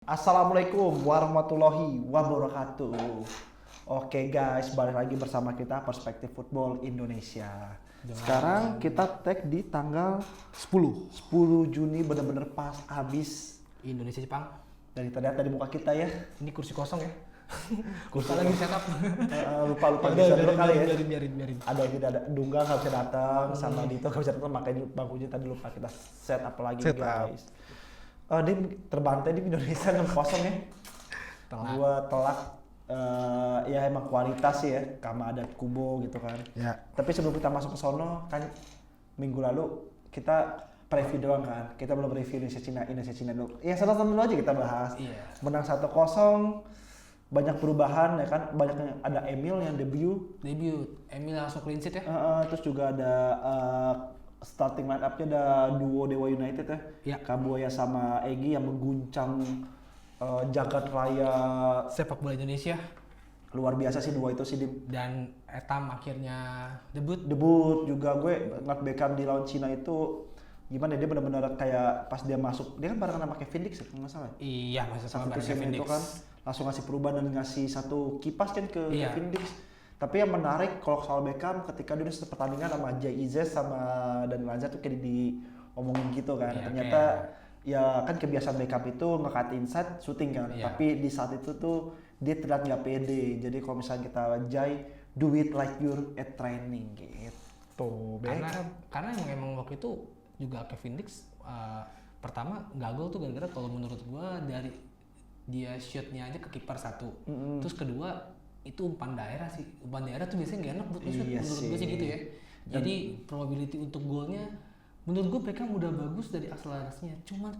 Assalamualaikum warahmatullahi wabarakatuh. Oke guys, balik lagi bersama kita Perspektif Football Indonesia. Sekarang kita tag di tanggal 10 Juni, bener-bener pas habis Indonesia Jepang. dari tadi muka kita ya. Ini kursi kosong ya. Kursi Lupa lagi setup. lupa bisa dulu kali ya. Biarin. Ada yang tidak ada, Dungga nggak bisa datang, sama Dito nggak bisa datang, makanya bangkunya tadi lupa kita set up lagi guys. Dia terbantai di Indonesia 6-0 ya. Gua telak. Ya emang kualitas sih ya, karena ada Kubo gitu kan. Ya. Tapi sebelum kita masuk ke sono kan minggu lalu kita preview doang kan. Kita belum review Indonesia Cina dulu. Ya senang dulu aja kita bahas. Iya. Menang 1-0, banyak perubahan ya kan. Banyak yang ada Emil yang debut. Emil langsung clean sheet ya. Terus juga ada starting line up-nya ada duo Dewa United ya. Iya. Kambuaya sama Egy yang mengguncang jagat raya. Sepak bola Indonesia. Luar biasa sih dua itu sih. Dan Etam akhirnya debut. Juga gue ngeliat Beckham di lawan Cina itu gimana, dia benar-benar kayak pas dia masuk, dia kan barengan sama Kevin Dix ya kalau nggak salah. Iya, masih sama Satu Kevin itu Dix. kan langsung ngasih perubahan dan ngasih satu kipas kan ke Iya. Kevin Dix. Tapi yang menarik kalau soal Beckham, ketika dia udah pertandingan sama Jay Izzez sama dan Lanza tuh kayak diomongin gitu kan. Iya, Ternyata ya kan kebiasaan Beckham itu nge-cut inside shooting kan. Iya. Tapi di saat itu tuh dia terlihat nggak pede. Jadi kalau misalnya kita Jay, do it like you're at training gitu. Karena emang waktu itu juga Kevin Dix pertama gagal tuh gara-gara kalau menurut gua dari dia shootnya aja ke kiper satu. Terus kedua itu umpan daerah sih. Umpan daerah tuh biasanya gak enak buat nge-shoot, Iya menurut gue sih gitu ya. Jadi probability untuk golnya menurut gue Beckham udah bagus dari akselerasinya, cuman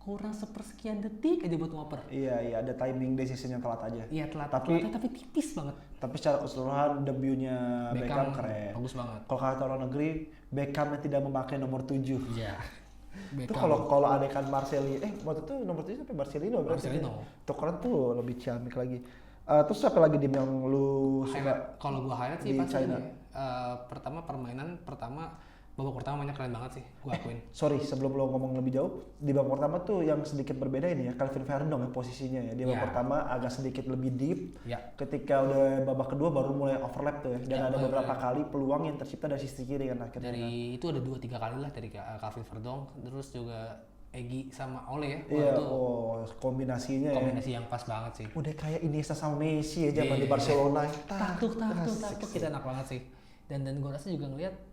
kurang sepersekian detik aja buat ngoper. Iya, ada timing decision yang telat aja. Iya telat, tapi tipis banget. Tapi secara keseluruhan debutnya Beckham keren. Bagus banget. Kalau kata orang negeri, Beckham yang tidak memakai nomor 7. Iya. Itu kalau adekan Marcelino, waktu itu nomor 7 sampai Marcelino berarti. Itu keren tuh, lebih ciamik lagi. Terus apa lagi Dim yang lu suka? Kalau gua highlight sih di pasti China? pertama babak pertama mainnya keren banget sih, gua akuin. Sorry, sebelum lo ngomong lebih jauh, di babak pertama tuh yang sedikit berbeda ini ya, Calvin Verdong ya posisinya ya. Di babak pertama agak sedikit lebih deep. Ya. Ketika udah babak kedua baru mulai overlap tuh ya. Dan ada beberapa kali peluang yang tercipta dari sisi kiri kan akhirnya. Itu ada 2-3 kali lah dari Calvin Verdong, terus juga Egy sama Ole ya. Iya, kombinasinya ya. Kombinasi yang pas banget sih. Udah kayak Iniesta sama Messi ya zaman di Barcelona. Takut kita enak banget sih. Dan gue rasa juga ngelihat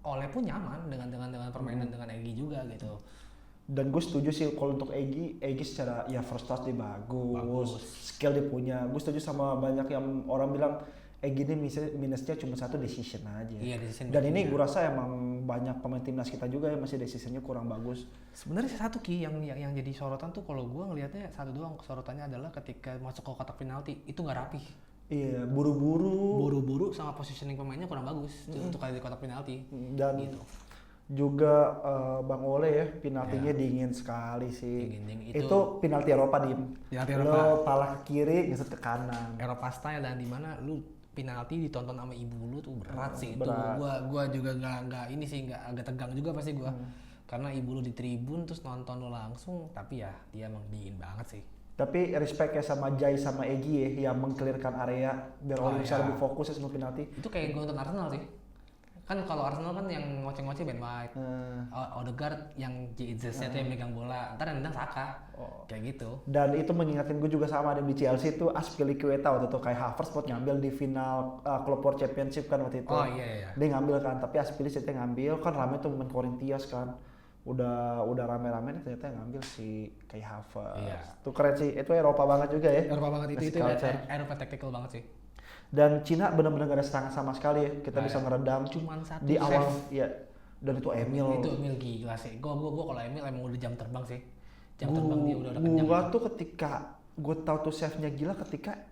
Ole pun nyaman dengan permainan dengan Egy juga gitu. Dan gue setuju sih kalau untuk Egy secara ya first touch dia bagus. Skill dia punya. Gue setuju sama banyak yang orang bilang Egy ini minusnya cuma satu, decision aja. Iya, decision. Dan ini gue rasa emang banyak pemain timnas kita juga yang masih decisionnya kurang bagus. Sebenarnya satu Ki yang jadi sorotan tuh kalau gue ngelihatnya satu doang, sorotannya adalah ketika masuk ke kotak penalti itu nggak rapi. Iya, buru-buru sama positioning pemainnya kurang bagus untuk kali di kotak penalti. Dan gitu. juga Bang Ole ya, penaltinya dingin sekali sih. Dingin. Itu penalti Eropa Dim. Penalti Lo Eropa. pala ke kiri, ngesut ke kanan. Eropa style dan di mana lu penalti ditonton sama ibu lu tuh berat sih. Berat. Itu gua juga nggak ini sih, nggak agak tegang juga pasti gua. Karena ibu lu di tribun terus nonton lu langsung, tapi ya dia emang dingin banget sih. Tapi respect ya sama Jai sama Egy ya, yang mengclearkan area biar orang bisa lebih fokus ya sama penalti. Itu kayak gua nonton Arsenal sih. Kan kalau Arsenal kan yang ngoceh-ngoceh Ben White, Odegaard yang Izzez itu yang megang bola, ntar yang nendang Saka, kayak gitu. Dan itu mengingatkan gue juga sama ada di Chelsea tuh Azpilicueta waktu itu, kayak Havertz buat ngambil di final Club World Championship kan waktu itu. Oh iya. Dia ngambil kan, tapi Azpilicueta ngambil kan, rame tuh pemain Corinthians kan. Udah rame-rame ternyata yang ngambil si kayak Havertz. Iya. Tuh keren sih, itu Eropa banget juga ya. Eropa banget itu Eropa tactical banget sih. Dan Cina benar-benar gak ada serangan sama sekali ya. Kita bisa ngeredam cuman satu di awal save. ya. Dan itu Emil. Itu Emil gila sih. Gua kalau Emil emang udah jam terbang sih. Jam terbang dia udah kenyang. Gua tuh ketika gue tahu tuh save-nya gila ketika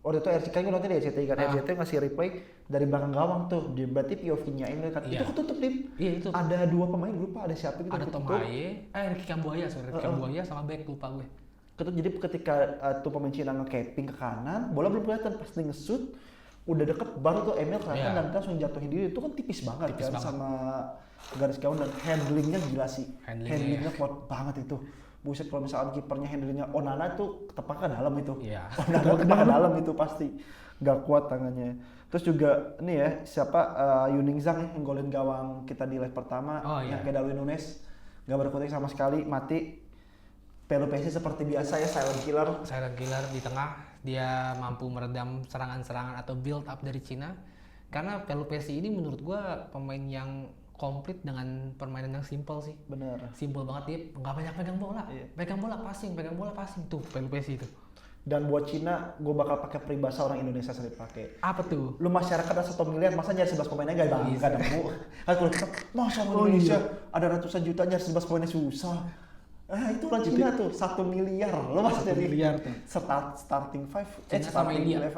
waktu itu RCK nya nonton di RCTI kan. RCTI ngasih replay dari belakang gawang tuh. Berarti POV-nya Emil kan. Itu ketutup Dim. Iya itu. Ada dua pemain, gue lupa ada siapa gitu. Ada Tom Haye, Ricky Kambuaya sama back lupa gue. Jadi ketika tuh pemain Cina nge-capping ke kanan, bola belum kelihatan, pas dia nge-shoot udah deket baru tuh Emil kelihatan dan langsung jatuhin diri. Itu kan tipis banget kan sama garis gawang, dan handlingnya gila sih. Handlingnya kuat banget itu. buset kalau misalkan kipernya handlernya Onana tuh tepaknya ke dalam itu. Iya. Onana tepak ke dalam itu pasti nggak kuat tangannya. Terus juga ini ya siapa Yuning Zhang ya, yang golin gawang kita di leg pertama yang kayak Darwin Nunes nggak berkutik sama sekali, mati. Pelupesi seperti biasa ya silent killer di tengah, dia mampu meredam serangan-serangan atau build up dari Cina. Karena Pelupesi ini menurut gua pemain yang komplit dengan permainan yang simple sih. Bener. Simple banget, dia nggak banyak pegang bola. Iya. Pegang bola passing tuh Pelupesi itu. Dan buat Cina, gue bakal pakai peribahasa orang Indonesia sering pakai. Apa tuh? Lu masyarakat ada 1 miliar, masa nyari 11 pemainnya gak nemu? Kan kalau kita, masa orang Indonesia ada ratusan juta nyari 11 pemainnya susah. Itu orang Cina tuh 1 miliar. Lu masa dari miliar tuh. Starting 5,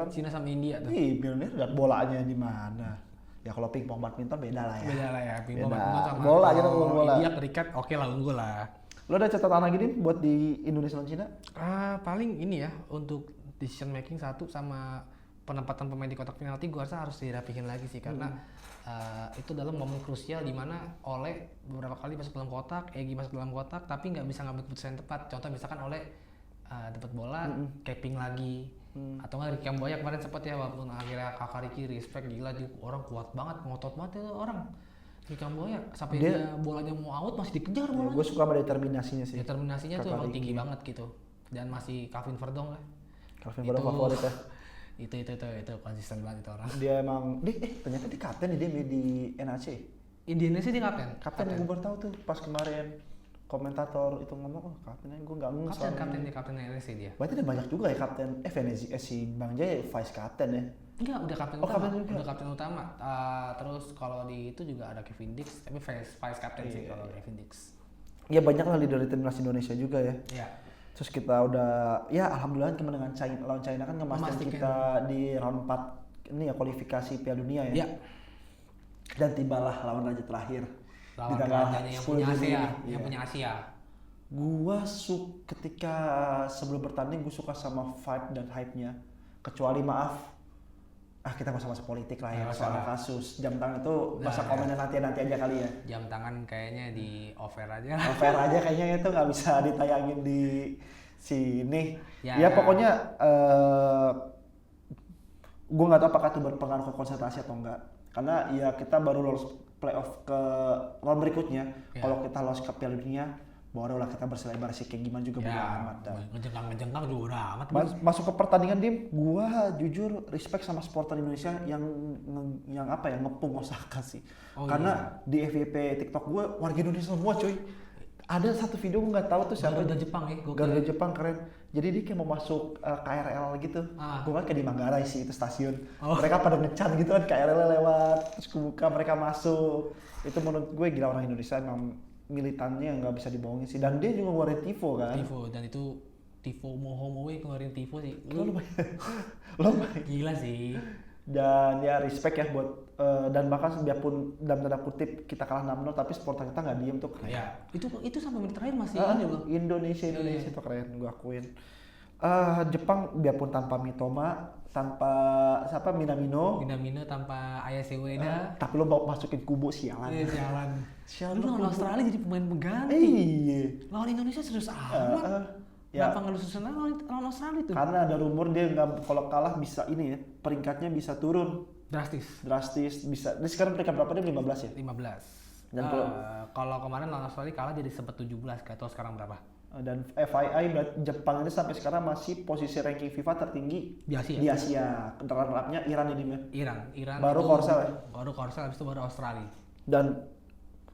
Cina sama India tuh. Ih, miliar lihat bolanya di mana? Ya kalau pingpong badminton beda lah ya. Beda lah ya, pingpong badminton sama bola aja bola. India kriket oke lah, unggul lah. Lo ada catatan lagi nih buat di Indonesia dan Cina? Paling ini ya, untuk decision making satu sama penempatan pemain di kotak penalti gue rasa harus dirapihin lagi sih, karena itu dalam momen krusial di mana Ole beberapa kali masuk dalam kotak, Egy masuk dalam kotak tapi nggak bisa ngambil keputusan yang tepat. Contoh misalkan Ole dapat bola, capping lagi, atau nggak Ricky Kamboya kemarin sempat ya, walaupun akhirnya Kakak Ricky respect, gila dia orang kuat banget, ngotot banget itu orang. Ricky Kamboya sampai dia bolanya mau out masih dikejar bolanya. Gue suka sama determinasinya sih. Determinasinya tuh emang tinggi banget gitu. Dan masih Calvin Verdong lah. Calvin Verdong favorit ya. Itu konsisten banget itu orang. Dia emang ternyata di kapten dia di NAC. Indonesia dia kapten. Kapten gue baru tahu tuh pas kemarin komentator itu ngomong, kaptennya gue nggak ngeh. Kapten NAC dia. Berarti ada banyak juga ya kapten si Bang Jaya vice kapten ya. Enggak, udah kapten utama. Udah kapten utama. Terus kalau di itu juga ada Kevin Dix, tapi vice kapten sih kalau Kevin Dix. Ya banyak lah leader timnas Indonesia juga ya. Iya. Terus kita udah, ya alhamdulillah kemenangan lawan China kan memastikan kita di round 4 ini ya kualifikasi Piala Dunia ya. Iya. Dan tibalah lawan raja terakhir. Lawan rajanya yang punya Asia, yang punya Asia. Gua ketika sebelum bertanding gue suka sama vibe dan hype-nya. Kecuali maaf, kita nggak usah masuk politik lah ya, soal kasus jam tangan itu masa komennya nanti aja kali ya. Jam tangan kayaknya di offer aja. Offer aja kayaknya itu nggak bisa ditayangin di sini. Ya pokoknya gue nggak tahu apakah itu berpengaruh ke konsentrasi atau enggak. Karena ya kita baru lolos playoff ke round berikutnya. Kalau kita lolos ke Piala Dunia, barulah kita berselebrasi kayak gimana juga bodo amat. Ngejengkang juga udah amat. Masuk ke pertandingan Dim, gua jujur respect sama supporter Indonesia yang ngepung Osaka sih. Karena di FYP TikTok gua warga Indonesia semua cuy. Ada satu video gua nggak tahu tuh siapa. Garuda Jepang ya. Garuda Jepang keren. Jadi dia kayak mau masuk KRL gitu. Gua kan kayak di Manggarai sih itu stasiun. Mereka pada ngecan gitu kan KRL lewat. Terus kebuka mereka masuk. Itu menurut gue gila, orang Indonesia emang militannya nggak bisa dibohongin sih. Dan dia juga ngeluarin tifo kan. Dan itu tifo Mohomoe keluarin tifo sih. Lo gila sih. Dan ya respect ya buat dan bahkan biarpun dalam tanda kutip kita kalah 6-0 tapi supporter kita nggak diem tuh keren. Ya, itu sampai menit terakhir masih ini loh. Indonesia itu keren, gue akuin. Jepang biarpun tanpa Mitoma, tanpa Minamino, tanpa Ayase Ueda, tapi lo mau masukin Kubo sialan. Sialan. Lu lawan Australia jadi pemain pengganti. Iya. Lawan Indonesia serius amat. Kenapa nggak lu susun lawan Australia tuh? Karena ada rumor dia nggak, kalau kalah bisa ini ya, peringkatnya bisa turun. Drastis bisa. Ini sekarang peringkat berapa dia? 15 ya? 15. Dan kalau kemarin lawan Australia kalah jadi sempat 17, nggak tahu sekarang berapa. Dan FII Jepang ini sampai sekarang masih posisi ranking FIFA tertinggi di Asia. Runner-up-nya Iran ini ya. Iran. Baru Korsel ya. Baru Korsel, habis itu baru Australia. Dan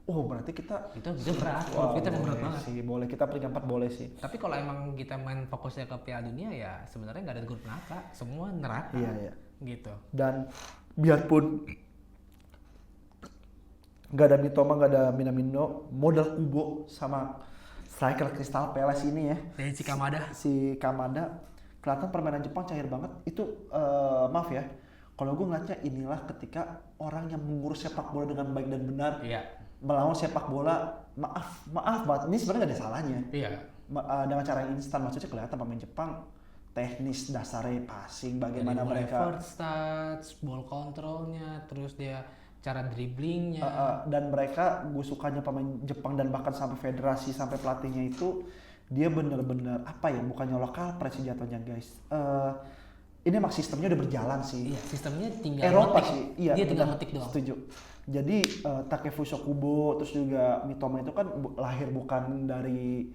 berarti kita itu berat. Kita berat banget sih. Boleh kita peringkat 4 boleh sih. Tapi kalau emang kita main fokusnya ke Piala Dunia ya sebenarnya nggak ada grup neraka, semua neraka. Iya. Gitu. Dan biarpun nggak ada Mitoma, nggak ada Minamino, modal Kubo sama striker Crystal Palace ini ya. Si Kamada kelihatan permainan Jepang cair banget. Itu maaf ya, kalau gue ngeliatnya inilah ketika orang yang mengurus sepak bola dengan baik dan benar melawan sepak bola, maaf banget, ini sebenarnya gak ada salahnya. Dengan cara yang instan, maksudnya kelihatan pemain Jepang teknis, dasarnya passing, bagaimana mereka first touch, ball controlnya, terus dia cara dribblingnya. Dan mereka, gue sukanya pemain Jepang dan bahkan sampai federasi, sampai pelatihnya itu dia bener-bener apa ya, bukannya lokal press sih jatuhnya guys. Ini emang sistemnya udah berjalan sih. Iya, sistemnya tinggal Eropa ngetik. sih, iya. Dia tinggal benar, ngetik doang. Setuju. Jadi Takefusa Kubo terus juga Mitoma itu kan lahir bukan dari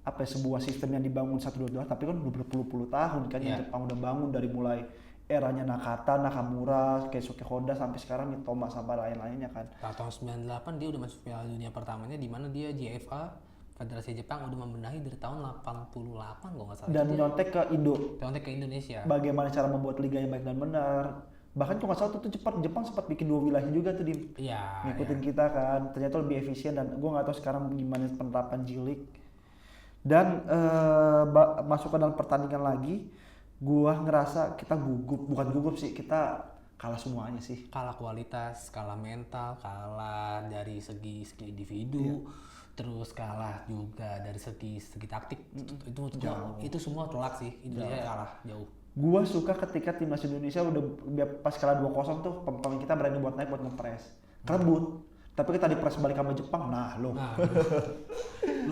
apa ya, sebuah sistem yang dibangun 1-2 tahun, tapi kan udah berpuluh-puluh tahun kan yang Jepang udah bangun dari mulai eranya Nakata, Nakamura, Keisuke Honda sampai sekarang Mitoma sampai lain-lainnya kan. Tahun 98 dia udah masuk Piala Dunia pertamanya di mana dia JFA Federasi Jepang udah membenahi dari tahun 88 kalau nggak salah. Dan nyontek ke Indo. Nyontek ke Indonesia. Bagaimana cara membuat liga yang baik dan benar. Bahkan kalau nggak salah tuh Jepang sempat bikin 2 wilayah juga tuh Iya. ngikutin kita kan. Ternyata lebih efisien dan gue nggak tahu sekarang gimana penerapan J-League. Dan masuk ke dalam pertandingan lagi, gue ngerasa kita bukan gugup sih, kita kalah semuanya sih. Kalah kualitas, kalah mental, kalah dari segi individu, terus kalah juga dari segi taktik. Itu semua telak sih. Indonesia kalah jauh. Gua suka ketika timnas Indonesia udah pas kalah 2-0 tuh pemain kita berani buat naik buat ngepres. Kerebut. Tapi kita dipres balik sama Jepang, lu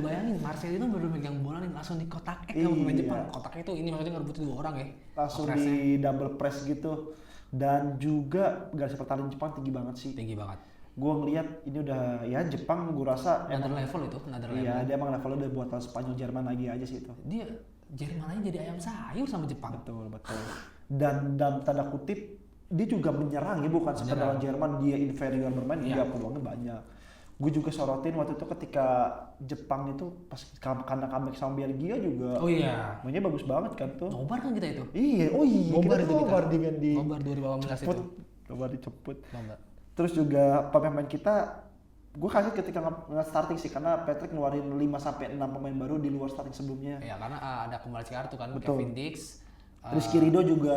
bayangin Marcelino baru megang bola nih langsung di kotak sama pemain Jepang. Kotak itu ini maksudnya ngerebutin 2 orang ya. Langsung di double press gitu. Dan juga garis pertahanan Jepang tinggi banget sih. Tinggi banget. Gue ngeliat ini udah ya Jepang gue rasa another level itu, Iya, dia emang levelnya udah buatan Spanyol Jerman lagi aja sih itu. Dia Jerman aja jadi ayam sayur sama Jepang. Betul. Dan dalam tanda kutip dia juga menyerang ya, bukan sekedar Jerman dia inferior bermain, dia peluangnya banyak. Gue juga sorotin waktu itu ketika Jepang itu pas karena comeback sama Belgia juga. Oh iya. Mainnya bagus banget kan tuh. Nobar kan kita itu. Iya, Nobar kita nobar dengan di Nobar 2018 itu. Nobar diceput. Nobar. Terus juga pemain kita, gue kaget ketika nge-starting sih karena Patrick ngeluarin 5-6 pemain baru di luar starting sebelumnya. Ya karena ada kembali kartu kan. Betul. Kevin Dix. Rizky Ridho juga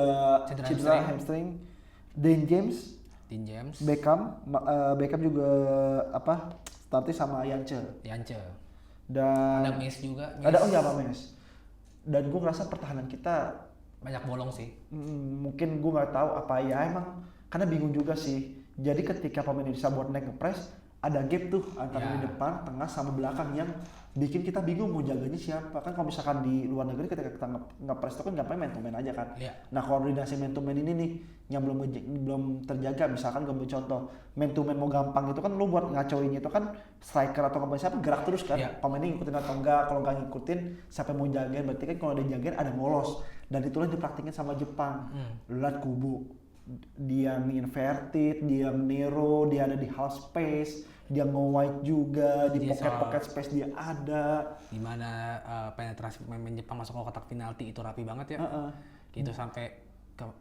cedera hamstring. Dean James, Beckham juga starting sama Yance. Dan ada Mes juga. Ada Mes. Dan gue ngerasa pertahanan kita banyak bolong sih. Mungkin gue nggak tahu apa ya emang karena bingung juga sih. Jadi ketika pemain Indonesia buat naik ngepres, ada gap tuh antara di depan, tengah sama belakang yang bikin kita bingung mau jaganya siapa. Kan kalau misalkan di luar negeri ketika kita ngepres itu kan gampang main to main aja kan. Nah koordinasi main to main ini nih yang belum terjaga. Misalkan gue ambil contoh main to main mau gampang itu kan lu buat ngacoin itu kan striker atau pemain siapa gerak terus kan. Pemainnya ngikutin atau enggak, kalau nggak ngikutin siapa yang mau jagain, berarti kan kalau ada jagain ada ngolos. Dan itulah dipraktikin sama Jepang. Lu lihat Kubo, dia inverted, dia Nero, dia ada di half space, dia nge-wide juga, di pocket space dia ada. Dimana penetrasi pemain Jepang masuk ke kotak penalti itu rapi banget ya. Gitu sampai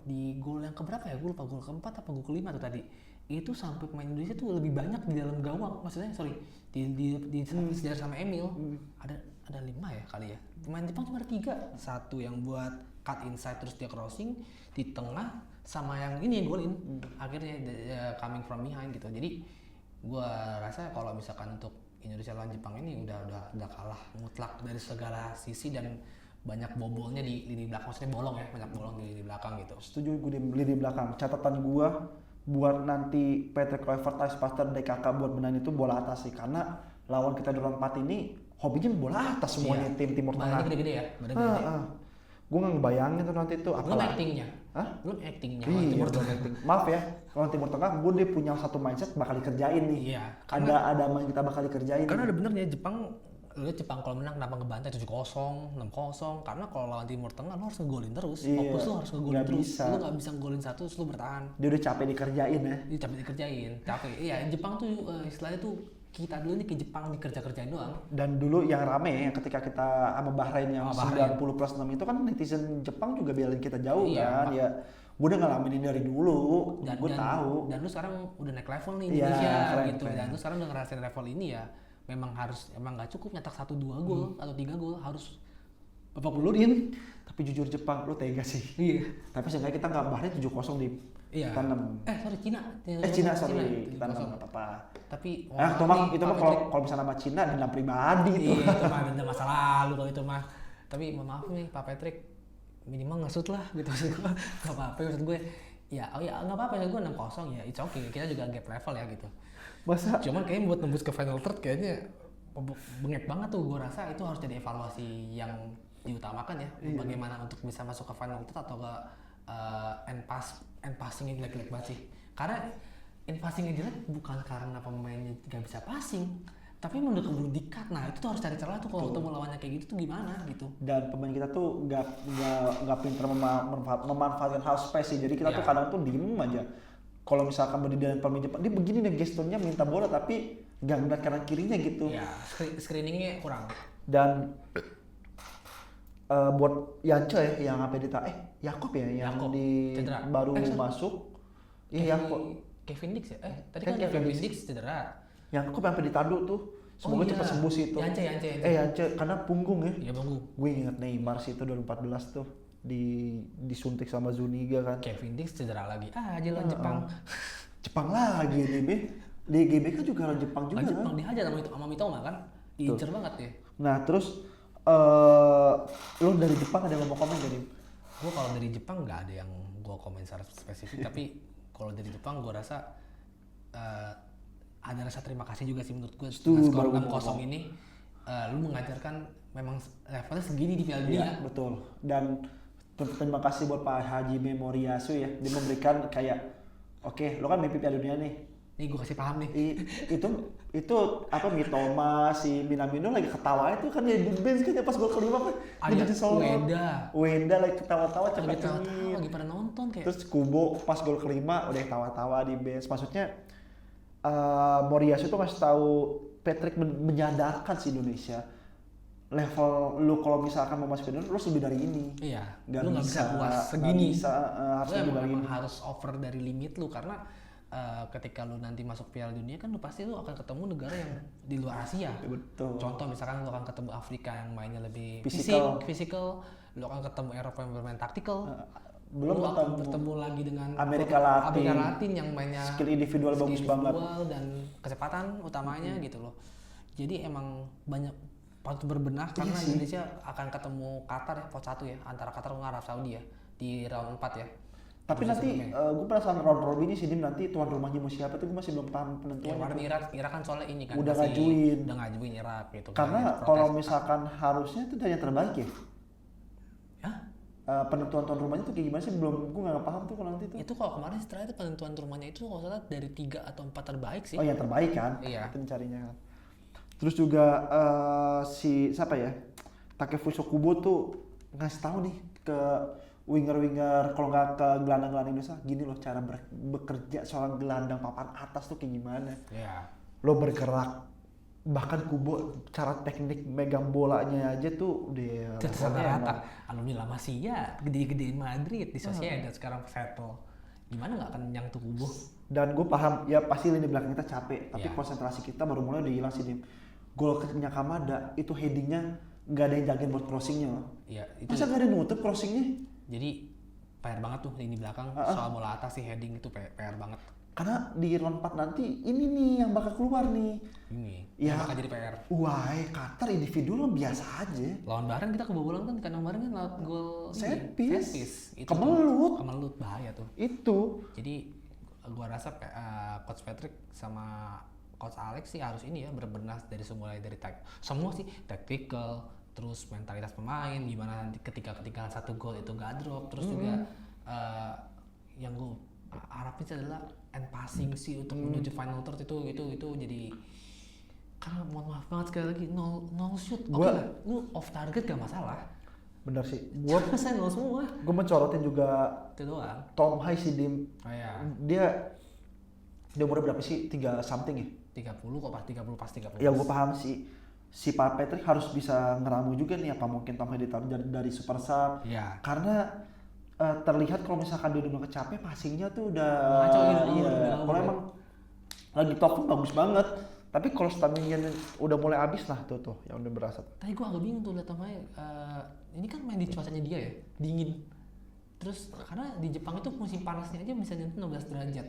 di gol yang keberapa ya? Gue lupa, gol keempat apa gol kelima tuh tadi. Itu sampai pemain Indonesia tuh lebih banyak di dalam gawang. Maksudnya di sejarah sama Emil ada 5 ya kali ya. Pemain Jepang cuma ada 3. Satu yang buat cut inside terus dia crossing di tengah, sama yang ini yang golin. Akhirnya coming from behind gitu. Jadi gua rasa kalau misalkan untuk Indonesia lawan Jepang ini udah kalah mutlak dari segala sisi dan banyak bobolnya di lini belakang, maksudnya bolong ya, banyak bolong di lini belakang gitu. Setuju gue di lini belakang. Catatan gua buat nanti Patrick Kluivert, Thijs Pastor, DKK buat benahin itu bola atas sih, karena lawan kita di round 4 ini hobinya bola atas semuanya. Tim Timur Tengah. Badannya gede-gede ya, Gue nggak ngebayangin tuh nanti tuh belum actingnya. Iya, acting. Maaf ya, kalau Timur Tengah gue dia punya satu mindset bakal dikerjain nih. Iya. Ada main kita bakal dikerjain. Karena ada benernya Jepang kalau menang kenapa ngebantai 7-0, 6-0? Karena kalau lawan Timur Tengah lo harus ngegolin terus. Fokus lo harus ngegolin terus. Lo nggak bisa ngegolin satu terus lo bertahan. Dia udah capek dikerjain ya. Capek. Iya, Jepang tuh istilahnya tuh kita dulu nih ke Jepang dikerjain doang. Dan dulu yang rame yang ketika kita sama Bahrain yang 90+6 itu kan netizen Jepang juga belain kita jauh kan. Ya gue udah ngalamin ini dari dulu, gue tahu. Dan lu sekarang udah naik level nih Indonesia gitu. Dan lu sekarang udah ngerasain level ini ya. Emang nggak cukup nyetak 1-2 gol atau 3 gol, harus babak belurin. Tapi jujur Jepang lu tega sih. Iya. Tapi seenggaknya kita nggak Bahrain 7-0 di Iya. Kita 6. Cina. Kita 6 apa-apa. Tapi itu mah kalau misalnya sama Cina dendam pribadi itu. Iya, itu mah dendam masa lalu kalau itu mah. Tapi maaf nih Pak Patrick, minimal ngesut lah gitu maksud gue. Enggak apa-apa maksud gue. Ya enggak apa-apa maksud gue 6-0 ya. It's okay. Kita juga gap level ya gitu. Masa cuman kayaknya buat nembus ke final third kayaknya bengek banget tuh. Gue rasa itu harus jadi evaluasi yang diutamakan ya. Bagaimana untuk bisa masuk ke final third atau ke end passingnya jelek-jelek banget sih. Karena end passingnya jelek bukan karena pemainnya nggak bisa passing, tapi emang udah keburu di-cut. Nah itu tuh harus cari celah tuh kalau ketemu lawannya kayak gitu tuh gimana gitu. Dan pemain kita tuh nggak pintar memanfaatkan half space sih. Jadi kita tuh kadang tuh diem aja. Kalau misalkan berdiri di pemain Jepang, dia begini nih gesturnya minta bola tapi nggak ngeliat kanan kirinya gitu. Ya, screeningnya kurang. Dan buat Yance ya yang apa Yakob ya yang Yakob, di cedera. baru masuk. Iya Yakob. Kevin Dix ya? Tadi kan Kevin Dix cedera. Yakob sampai ditanduk tuh. Semoga cepat sembuh sih itu. Yance karena punggung ya. Iya punggung. Gue ingat Neymar sih itu 2014 tuh disuntik sama Zuniga kan. Kevin Dix cedera lagi. Aja lawan Jepang. Jepang lagi nih Be. Di GBK juga lawan Jepang juga. Jepang dihajar sama Mitoma kan. Diincer banget ya. Nah terus lo dari Jepang ada yang mau komen gak nih? Gue kalau dari Jepang nggak ada yang gue komen secara spesifik. Tapi kalau dari Jepang gue rasa ada rasa terima kasih juga sih menurut gue. Dengan skor 6-0 ini lu mengajarkan memang levelnya segini di Piala Dunia. Iya, betul. Dan terima kasih buat Pak Hajime Moriyasu ya. Dia memberikan kayak oke, lo kan mimpi Piala Dunia nih. Nih gue kasih paham nih. Itu apa Mitoma si Minamino lagi ketawa itu kan dia di bench kan pas gol kelima kan dia di solo. Wenda lagi ketawa-tawa lagi pada nonton kayak. Terus Kubo pas gol kelima udah ketawa-tawa di bench. Maksudnya Moriyasu tuh ngasih tahu Patrick menyadarkan si Indonesia level lu kalau misalkan mau masuk ke Indonesia lu harus lebih dari ini. Iya. Lu nggak bisa puas segini. Harus lebih dari ini. Harus over dari limit lu karena ketika lu nanti masuk Piala Dunia kan lu pasti lu akan ketemu negara yang di luar Asia. Betul. Contoh misalkan lu akan ketemu Afrika yang mainnya lebih physical, lu akan ketemu Eropa yang bermain taktikal. Belum lu akan bertemu lagi dengan Amerika Latin yang mainnya skill individual bagus banget dan kecepatan utamanya gitu loh. Jadi emang banyak patut berbenah karena Indonesia akan ketemu Qatar ya, pot 1 ya, antara Qatar dan Arab Saudi ya di round 4 ya. Tapi nanti gue penasaran round robin ini sih nanti tuan rumahnya mau siapa tuh gue masih belum paham penentuannya. Ya, Irak kan soalnya ini kan udah ngajuin Irak gitu. Karena kalau misalkan harusnya itu yang terbaik ya. Penentuan tuan rumahnya tuh kayak gimana sih gue nggak paham tuh kalau nanti tuh. Itu kalau kemarin setelah itu penentuan rumahnya itu kalau salah dari 3 atau 4 terbaik sih. Oh yang terbaik kan? Iya. Itu mencarinya kan. Terus juga si siapa ya? Takefusa Kubo tuh ngasih tahu nih ke winger-winger kalau nggak ke gelandang-gelandang Indonesia gini loh cara bekerja seorang gelandang papan atas tuh kayak gimana. Iya. Lo bergerak bahkan Kubo cara teknik megang bolanya aja tuh udah rata. Alumni La Masia gede-gedein Madrid di Sociedad sekarang settle. Gimana nggak akan nyang tuh Kubo? Dan gue paham ya pasti lini belakang kita capek tapi konsentrasi kita baru mulai udah hilang sih. Gol ketiganya Kamada itu headingnya nggak ada yang jagain buat crossingnya loh. Iya. Masa nggak ada yang nutup crossingnya? Jadi PR banget tuh lini belakang soal bola atas sih heading itu PR banget. Karena di round 4 nanti ini nih yang bakal keluar nih. Ini ya, yang bakal jadi PR. Wah, Qatar individual biasa aja. Lawan Bahrain kita kebobolan kan kandang Bahrain kan lewat gol set piece. Kemelut bahaya tuh. Itu. Jadi gua rasa Coach Patrick sama Coach Alex sih harus ini ya berbenah dari semua dari semua sih tactical, terus mentalitas pemain gimana nanti ketika ketinggalan 1 gol itu gak drop, terus juga yang gua harapin sih adalah end passing sih untuk menuju final third itu jadi karena mohon maaf banget sekali lagi nol shoot. Oke lah, lu off target gak masalah. Bener sih. Gua saya nol semua. Gue mencorotin juga itu doang. Tom Hai si Dim. Oh, iya. Dia umurnya berapa sih? 3 something ya? 30 kok pas 30. Ya gue paham sih. Si Pak Patrick harus bisa ngeramu juga nih apa mungkin Tom Hai ditaruh dari super sub. Iya. Karena terlihat kalau misalkan dia udah kecapek passingnya tuh udah kalau emang lagi top bagus banget tapi kalau stamina udah mulai habis lah tuh yang udah berasa. Tapi gue agak bingung tuh liat Tomai ini kan main di cuacanya dia ya dingin terus karena di Jepang itu musim panasnya aja bisa nyentuh 16 derajat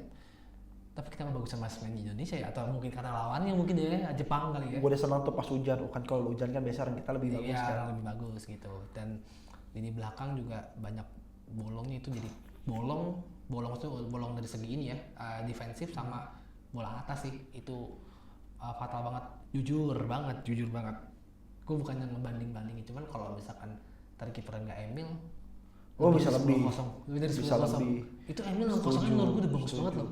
tapi kita mah bagus sama main di Indonesia ya atau mungkin karena lawannya mungkin ya Jepang kali ya. Gue udah senang tuh pas hujan kan kalau hujan kan biasa kita lebih bagus kan. Lebih bagus gitu dan lini belakang juga banyak bolongnya itu jadi bolong itu bolong dari segi ini ya defensif sama bola atas sih itu fatal banget, jujur banget. Gue bukannya ngebanding-bandingin, cuman kalau misalkan tadi kiper nggak Emil, bisa lebih. Lebih dari 10-0. Bisa lebih. Itu Emil 0-0-nya menurut gue udah bagus banget loh.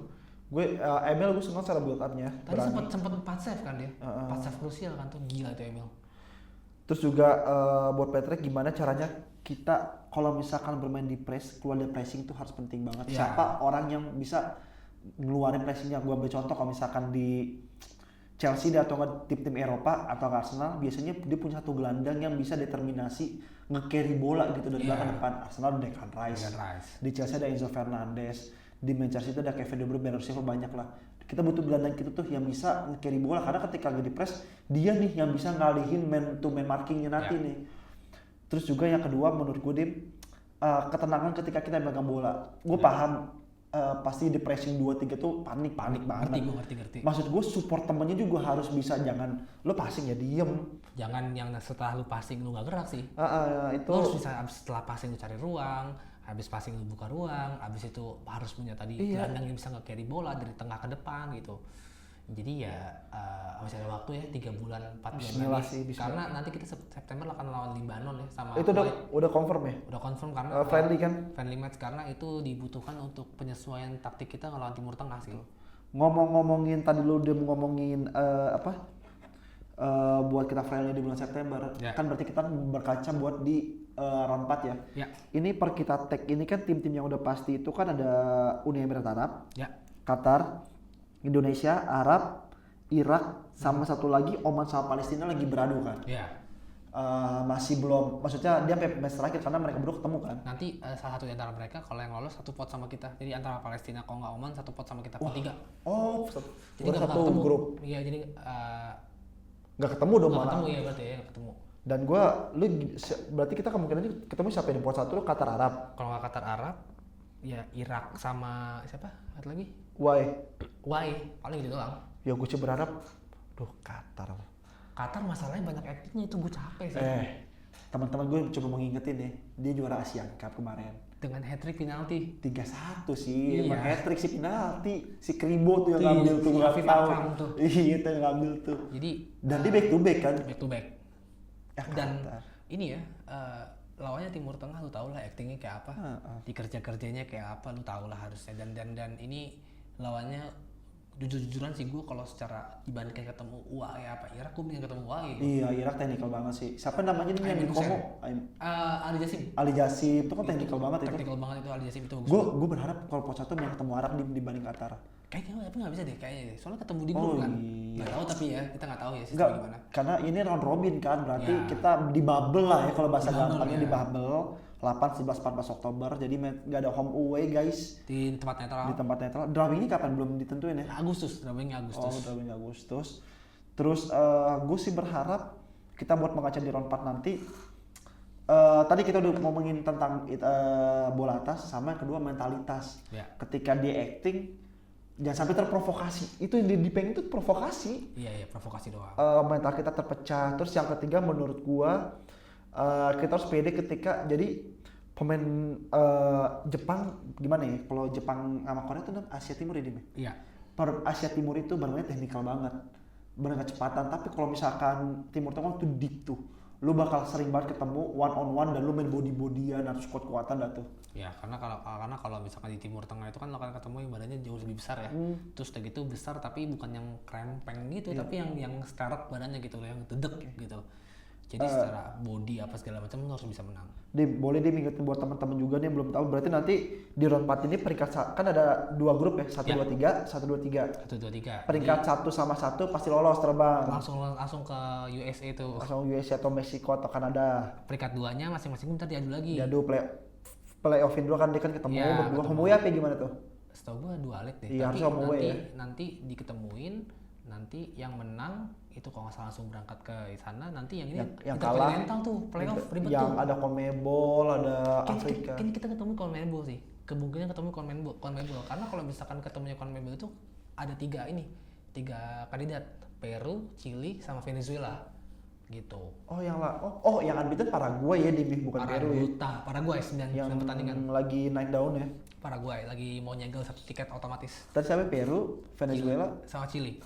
Gue Emil gue senang cara build up-nya. Tadi sempat 4 save kan dia. 4 save krusial kan tuh, gila tuh Emil. Terus juga buat Patrick gimana caranya kita kalau misalkan bermain di press, keluar dari pressing itu harus penting banget. Siapa orang yang bisa ngeluarin pressingnya? Gue ambil contoh kalau misalkan di Chelsea atau tim-tim Eropa atau Arsenal, biasanya dia punya satu gelandang yang bisa determinasi nge-carry bola gitu dari belakang depan. Arsenal ada Declan Rice. Di Chelsea ada Enzo Fernandez. Di Manchester City ada Kevin De Bruyne, Bernardo Silva, banyak lah. Kita butuh gelandang kita tuh yang bisa nge-carry bola, karena ketika lagi di press dia nih yang bisa ngalihin man to man markingnya nanti nih. Terus juga yang kedua menurut gue ketenangan ketika kita megang bola. Gue paham pasti di pressing 2-3 tuh panik banget. Ngerti. Maksud gue support temennya juga harus bisa, jangan lo passing ya diem. Jangan yang setelah lu passing lu nggak gerak sih. Itu lu harus bisa setelah passing lu cari ruang, habis passing lu buka ruang, habis itu harus punya tadi gelandang yang bisa nge-carry bola dari tengah ke depan gitu. Jadi ya masih ada waktu ya 3 bulan 4 bulan lagi. Karena nanti kita September akan lawan Libanon ya sama. Itu udah confirm ya? Udah confirm karena friendly kan? Friendly match, karena itu dibutuhkan untuk penyesuaian taktik kita ngelawan Timur Tengah sih. Ngomongin tadi lu udah ngomongin buat kita friendly di bulan September. Kan berarti kita berkaca buat di round 4 ya. Ini per kita tag ini kan tim-tim yang udah pasti itu kan ada Uni Emirat Arab, Qatar, Indonesia, Arab, Irak, sama satu lagi Oman sama Palestina lagi beradu kan. Masih belum, maksudnya dia sampai match terakhir karena mereka berdua ketemu kan. Nanti salah satu di antara mereka kalau yang lolos satu pot sama kita. Jadi antara Palestina kalau nggak Oman satu pot sama kita, pot 3. Jadi nggak satu ketemu. grup. Iya, jadi nggak ketemu dong malah. Ketemu ya berarti ya, ketemu. Dan berarti kita kemungkinannya ketemu siapa di pot 1 lu? Qatar Arab. Kalau nggak Qatar Arab, ya Irak sama siapa? Satu lagi? Why? Paling gitu doang. Ya gue sih berharap, Qatar masalahnya banyak actingnya, itu gue capek sih. Teman-teman gue coba mengingetin ya, dia juara Asian Cup kemarin. Dengan hat-trick penalti. 3-1 sih, emang hat-trick si penalti. Si Kribo tuh yang ngambil tuh, gue tahu. Iya, itu yang ngambil tuh. Jadi, dan dia back to back kan? Back to back. Dan ini ya, lawannya Timur Tengah, lu tau lah actingnya kayak apa. Dikerja-kerjanya kayak apa, lu tau lah harusnya. Dan ini lawannya jujur-jujuran sih gue kalau secara dibandingkan ketemu UAE apa Irak, gue mending ketemu UAE. Iya, Irak teknikal banget sih. Siapa namanya nih yang di Kongo? Ali Jassim itu kan teknikal banget itu. Teknikal banget itu Ali Jassim itu bagus. Gue berharap kalau pot 1 yang ketemu Arab dibanding Qatar. Kayaknya tapi nggak bisa deh kayaknya deh. Soalnya ketemu di grup kan. Nggak tahu tapi ya kita nggak tahu ya sistemnya gimana. Karena ini round robin kan, berarti kita di bubble lah ya kalau bahasa gampangnya, di bubble. 8, 11, 14 Oktober, jadi nggak ada home away guys. Di tempat netral. Drawing ini kapan? Belum ditentuin ya? Drawingnya Agustus. Drawingnya Agustus. Terus gue sih berharap kita buat mengaca di round 4 nanti. Tadi kita udah ngomongin tentang bola atas, sama yang kedua mentalitas. Ketika dia acting, jangan sampai terprovokasi. Itu yang dipengen itu provokasi. Iya, provokasi doang. Mental kita terpecah. Terus yang ketiga menurut gua kita harus pede ketika jadi pemain Jepang gimana ya? Kalau Jepang sama Korea itu Asia Timur ya, Dim? Iya. Asia Timur itu bermain teknikal banget, benar kecepatan. Tapi kalau misalkan Timur Tengah tuh deep tuh, lu bakal sering banget ketemu one on one dan lu main body-bodyan atau kuat-kuatan dah tuh. Ya karena kalau misalkan di Timur Tengah itu kan lo akan ketemu yang badannya jauh lebih besar ya. Terus udah gitu besar tapi bukan yang krempeng gitu, tapi yang seret badannya gitu, yang dedek gitu. Jadi secara body apa segala macam lo harus bisa menang. Boleh ingetin buat teman-teman juga nih yang belum tahu, berarti nanti di round 4 ini peringkat kan ada 2 grup ya, 1-2-3, 1-2-3. Peringkat 1 sama 1 pasti lolos terbang. Langsung ke USA itu. Langsung USA atau Meksiko atau Kanada. Peringkat 2-nya masing-masing ntar diadu lagi. Diadu playoff-in dulu kan, dia kan ketemu berdua. Home away apa gimana tuh? Setahu gua 2 leg deh. Iya, tapi nanti diketemuin, nanti yang menang itu kalau nggak salah langsung berangkat ke sana, nanti yang ini yang kalah mental tuh playoff ribet yang tuh. ada CONMEBOL, ada Afrika. Kayaknya kita ketemu CONMEBOL sih, kemungkinan ketemu CONMEBOL karena kalau misalkan ketemunya CONMEBOL itu ada 3 kandidat, Peru, Chili, sama Venezuela gitu. Yang unbeaten Paraguay ya, bukan Peru ya. Paraguay 9 pertandingan. Yang lagi naik daun ya. Paraguay lagi mau nyegel 1 tiket otomatis. Tadi siapa? Peru, Venezuela, sama Chili.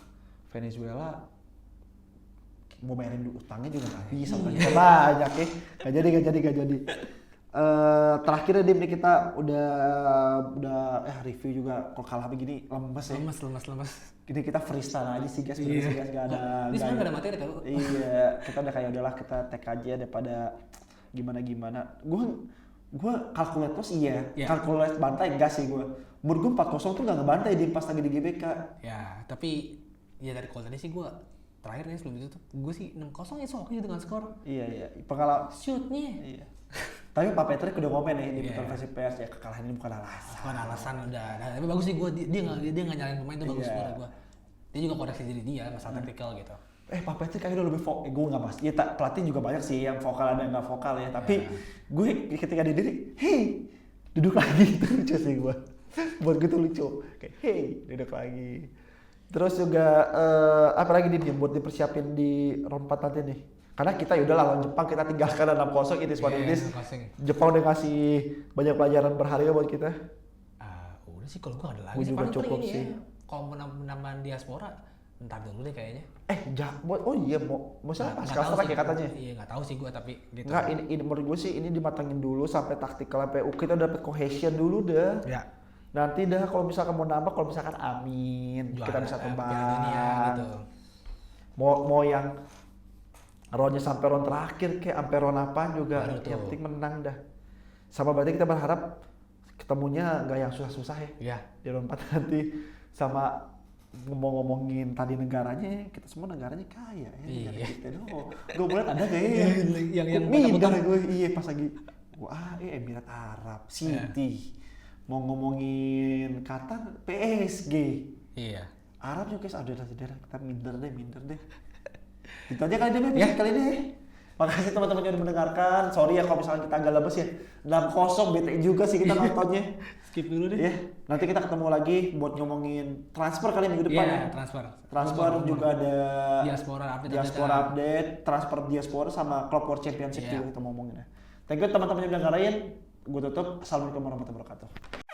Venezuela mau bayarin utangnya juga nggak bisa, utangnya banyak ya. Gak jadi. Terakhirnya Dim nih kita udah review juga. Kalau kalah begini lemes ya. Lemes. Gini kita freestyle aja sih guys, guys gak ada. Ini sebenarnya gak ada materi tau. Iya, kita udah kayak udahlah kita tag aja daripada gimana. Gue calculate loss iya, calculate bantai enggak sih gue. Menurut gue 4-0 tuh gak ngebantai Dim pas lagi di GBK. Ya, tapi ya dari call tadi sih gue terakhir nih sebelum itu tuh gue sih 6-0 ya oke dengan skor. Iya. Pengalaman shootnya. Iya. Tapi Pak Patrick udah komen nih di konferensi pers ya, kekalahan ini bukan alasan. Bukan alasan udah. Tapi bagus sih dia nggak nyalain pemain itu bagus menurut gue. Dia juga koreksi diri dia masalah taktikal gitu. Pak Patrick kayaknya udah lebih vokal. Gue nggak pasti. Ya pelatih juga banyak sih yang vokal ada yang nggak vokal ya. Tapi gue ketika dia diri, hey duduk lagi itu lucu sih gue. Buat gue tuh lucu. Kayak hey duduk lagi. Terus juga apa lagi nih buat dipersiapin di round 4 nanti nih. Karena kita yaudah lawan Jepang kita tinggalkan 6-0 it is what it is. Jepang udah ngasih banyak pelajaran berharga buat kita. Udah sih kalau gue ada lagi gue juga cukup ini sih. Ya. Kalau menambah diaspora ntar dulu deh kayaknya. Mau siapa? Sekarang ya katanya. Iya nggak tahu sih gue tapi gitu. Nggak ini menurut gue sih ini dimatangin dulu sampai taktikal PU kita udah dapet cohesion dulu dah. Ya. Nanti dah kalau misalkan mau nambah, kalau misalkan amin juara, kita bisa terbang. Gitu. Mau yang roundnya sampai round terakhir kayak sampai round apa juga yang penting menang dah. Sama berarti kita berharap ketemunya nggak yang susah-susah ya. Di round 4 nanti. Sama ngomongin tadi negaranya, kita semua negaranya kaya ya. Iya. Kita doang. Gue boleh ada gak ya? yang minder gue pas lagi Emirat Arab, City. Mau ngomongin Qatar, PSG. Iya. Arab juga saudara kita minder deh. Itu aja kali ini kali ini. Makasih teman-teman yang udah mendengarkan. Sorry ya kalau misalnya kita agak lemes ya. 6-0 bete juga sih kita nontonnya. Skip dulu deh. Ya, nanti kita ketemu lagi buat ngomongin transfer kali minggu depan ya. Transfer juga ada diaspora update, transfer diaspora sama Club World Championship juga kita ngomongin ya. Thank you teman-teman yang udah ngarahin. Gue tutup. Assalamualaikum warahmatullahi wabarakatuh.